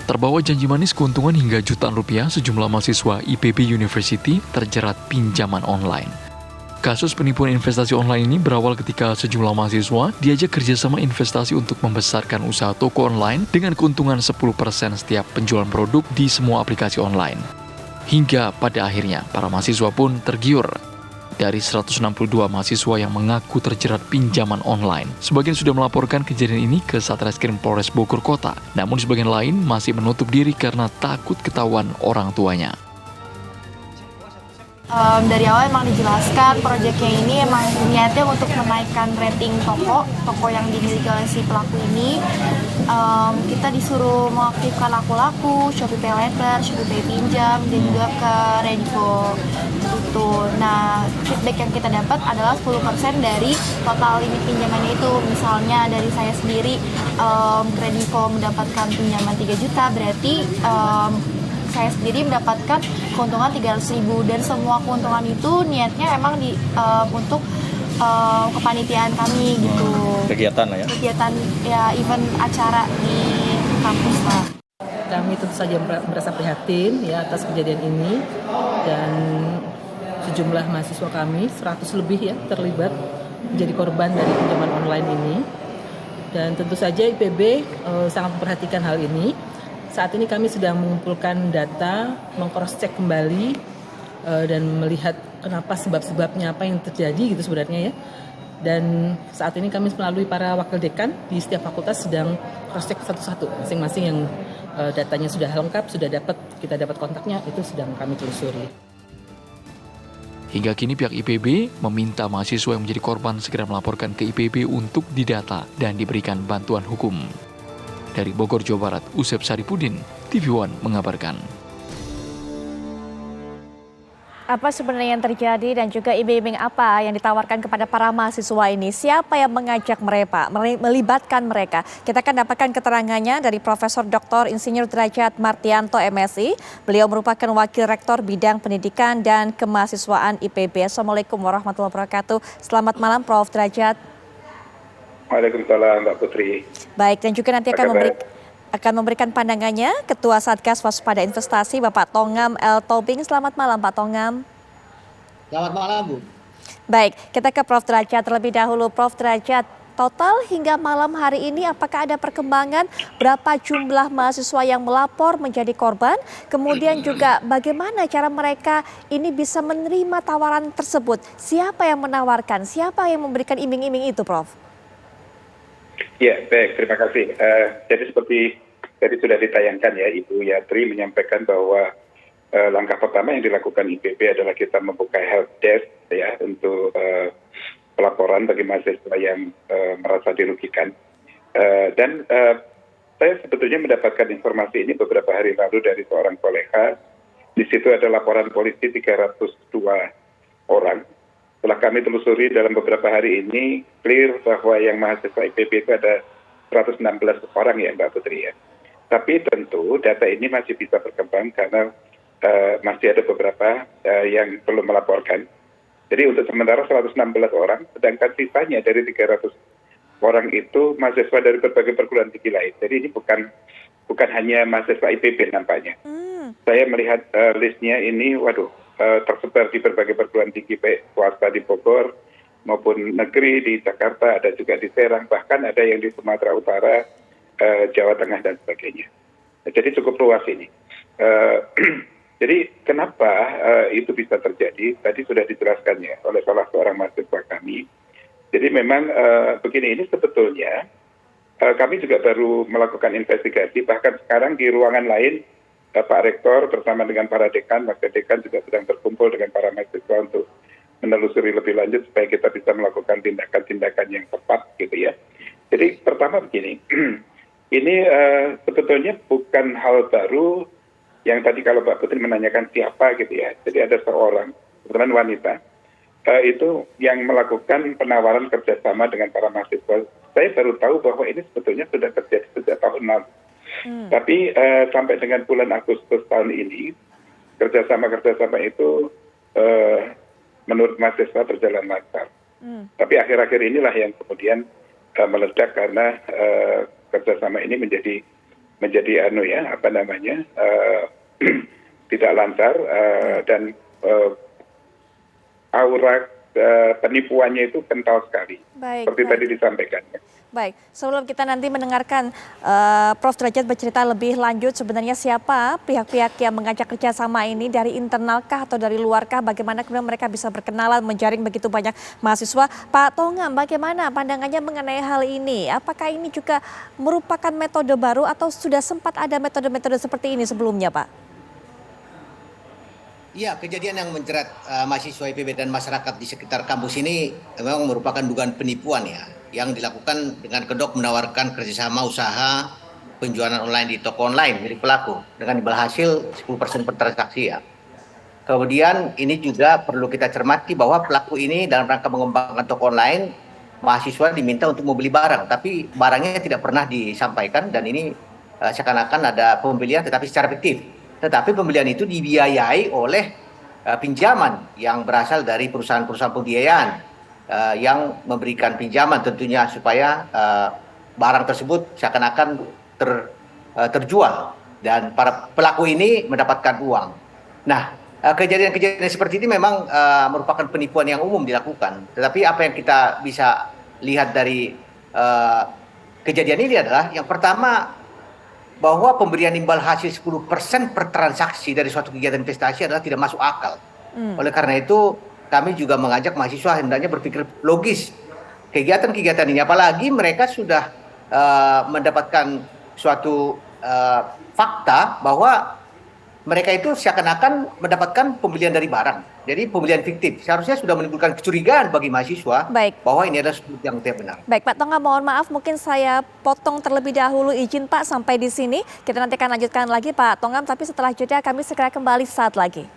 Terbawa janji manis keuntungan hingga jutaan rupiah, sejumlah mahasiswa IPB University terjerat pinjaman online. Kasus penipuan investasi online ini berawal ketika sejumlah mahasiswa diajak kerjasama investasi untuk membesarkan usaha toko online dengan keuntungan 10% setiap penjualan produk di semua aplikasi online. Hingga pada akhirnya, para mahasiswa pun tergiur. Dari 162 mahasiswa yang mengaku terjerat pinjaman online, sebagian sudah melaporkan kejadian ini ke Satreskrim Polres Bogor Kota, namun sebagian lain masih menutup diri karena takut ketahuan orang tuanya. Dari awal emang dijelaskan proyeknya ini emang niatnya untuk menaikkan rating toko yang dimiliki oleh si pelaku ini. Kita disuruh mengaktifkan laku-laku, Shopee Pay Later, Shopee Pay Pinjam, dan juga ke Redivo gitu. Nah, feedback yang kita dapat adalah 10% dari total limit pinjamannya itu. Misalnya dari saya sendiri, Redivo mendapatkan pinjaman 3 juta, berarti saya sendiri mendapatkan keuntungan 300.000, dan semua keuntungan itu niatnya emang untuk kepanitiaan kami gitu. Kegiatan lah ya? Kegiatan ya, event acara di kampus lah. Kami tentu saja merasa prihatin ya atas kejadian ini, dan sejumlah mahasiswa kami 100 lebih ya terlibat menjadi korban dari pinjaman online ini. Dan tentu saja IPB sangat memperhatikan hal ini. Saat ini kami sedang mengumpulkan data, meng-cross-check kembali dan melihat kenapa sebab-sebabnya apa yang terjadi gitu sebenarnya ya. Dan saat ini kami melalui para wakil dekan di setiap fakultas sedang cross-check satu-satu masing-masing yang datanya sudah lengkap, kita dapat kontaknya, itu sedang kami telusuri. Hingga kini pihak IPB meminta mahasiswa yang menjadi korban segera melaporkan ke IPB untuk didata dan diberikan bantuan hukum. Dari Bogor, Jawa Barat, Usep Saripudin, TV One mengabarkan. Apa sebenarnya yang terjadi dan juga iming-iming apa yang ditawarkan kepada para mahasiswa ini? Siapa yang mengajak mereka, melibatkan mereka? Kita akan dapatkan keterangannya dari Profesor Dr. Insinyur Derajat Martianto MSI. Beliau merupakan Wakil Rektor Bidang Pendidikan dan Kemahasiswaan IPB. Assalamualaikum warahmatullahi wabarakatuh. Selamat malam Prof. Derajat. Waalaikumsalam Mbak Putri. Baik, dan juga nanti akan memberikan pandangannya Ketua Satgas Waspada Investasi Bapak Tongam L. Tobing. Selamat malam Pak Tongam. Selamat malam Bu. Baik, kita ke Prof. Derajat terlebih dahulu. Prof. Derajat, total hingga malam hari ini apakah ada perkembangan berapa jumlah mahasiswa yang melapor menjadi korban? Kemudian juga bagaimana cara mereka ini bisa menerima tawaran tersebut? Siapa yang menawarkan? Siapa yang memberikan iming-iming itu Prof? Ya, baik, terima kasih. Jadi seperti tadi sudah ditayangkan ya, Ibu Yatri menyampaikan bahwa langkah pertama yang dilakukan IPB adalah kita membuka help desk ya untuk pelaporan bagi mahasiswa yang merasa dirugikan. Dan saya sebetulnya mendapatkan informasi ini beberapa hari lalu dari seorang kolega. Di situ ada laporan polisi 302 orang. Setelah kami telusuri dalam beberapa hari ini, clear bahwa yang mahasiswa IPB itu ada 116 orang ya Mbak Putri ya. Tapi tentu data ini masih bisa berkembang karena masih ada beberapa yang belum melaporkan. Jadi untuk sementara 116 orang, sedangkan sisanya dari 300 orang itu mahasiswa dari berbagai perguruan tinggi lain. Jadi ini bukan hanya mahasiswa IPB nampaknya. Saya melihat listnya ini, tersebar di berbagai perguruan tinggi baik swasta di Bogor maupun negeri di Jakarta, ada juga di Serang, bahkan ada yang di Sumatera Utara, Jawa Tengah dan sebagainya. Jadi cukup luas ini. Jadi kenapa itu bisa terjadi? Tadi sudah dijelaskan ya oleh salah seorang mahasiswa kami. Jadi memang begini, ini sebetulnya kami juga baru melakukan investigasi, bahkan sekarang di ruangan lain Pak Rektor bersama dengan para dekan, wakil dekan juga sedang berkumpul dengan para mahasiswa untuk menelusuri lebih lanjut supaya kita bisa melakukan tindakan-tindakan yang tepat gitu ya. Jadi pertama begini, ini sebetulnya bukan hal baru yang tadi kalau Mbak Putri menanyakan siapa gitu ya. Jadi ada seorang, kebetulan wanita, itu yang melakukan penawaran kerjasama dengan para mahasiswa. Saya baru tahu bahwa ini sebetulnya sudah terjadi sejak tahun lalu. Tapi sampai dengan bulan Agustus tahun ini, kerjasama itu menurut mahasiswa berjalan lancar. Tapi akhir-akhir inilah yang kemudian meledak karena kerjasama ini menjadi menjadi tidak lancar dan aura penipuannya itu kental sekali. Seperti tadi disampaikan. Baik, sebelum kita nanti mendengarkan Prof. Derajat bercerita lebih lanjut sebenarnya siapa pihak-pihak yang mengajak kerjasama ini, dari internalkah atau dari luarkah, bagaimana kemudian mereka bisa berkenalan, menjaring begitu banyak mahasiswa. Pak Tongam, bagaimana pandangannya mengenai hal ini? Apakah ini juga merupakan metode baru atau sudah sempat ada metode-metode seperti ini sebelumnya, Pak? Iya, kejadian yang menjerat mahasiswa IPB dan masyarakat di sekitar kampus ini memang merupakan dugaan penipuan ya, yang dilakukan dengan kedok menawarkan kerjasama usaha penjualan online di toko online milik pelaku dengan imbal hasil 10% per transaksi ya. Kemudian ini juga perlu kita cermati bahwa pelaku ini dalam rangka mengembangkan toko online, mahasiswa diminta untuk membeli barang, tapi barangnya tidak pernah disampaikan dan ini seakan-akan ada pembelian tetapi secara fiktif. Tetapi pembelian itu dibiayai oleh pinjaman yang berasal dari perusahaan-perusahaan pembiayaan yang memberikan pinjaman tentunya supaya barang tersebut seakan-akan terjual dan para pelaku ini mendapatkan uang. Nah, kejadian-kejadian seperti ini memang merupakan penipuan yang umum dilakukan. Tetapi apa yang kita bisa lihat dari kejadian ini adalah yang pertama, bahwa pemberian imbal hasil 10% per transaksi dari suatu kegiatan investasi adalah tidak masuk akal. Oleh karena itu, kami juga mengajak mahasiswa hendaknya berpikir logis. Kegiatan-kegiatan ini, apalagi mereka sudah mendapatkan suatu fakta bahwa mereka itu seakan-akan mendapatkan pembelian dari barang. Jadi pembelian fiktif. Seharusnya sudah menimbulkan kecurigaan bagi mahasiswa bahwa ini adalah sesuatu yang tidak benar. Baik, Pak Tongam, mohon maaf mungkin saya potong terlebih dahulu, izin Pak sampai di sini. Kita nanti akan lanjutkan lagi Pak Tongam, tapi setelah jeda kami segera kembali saat lagi.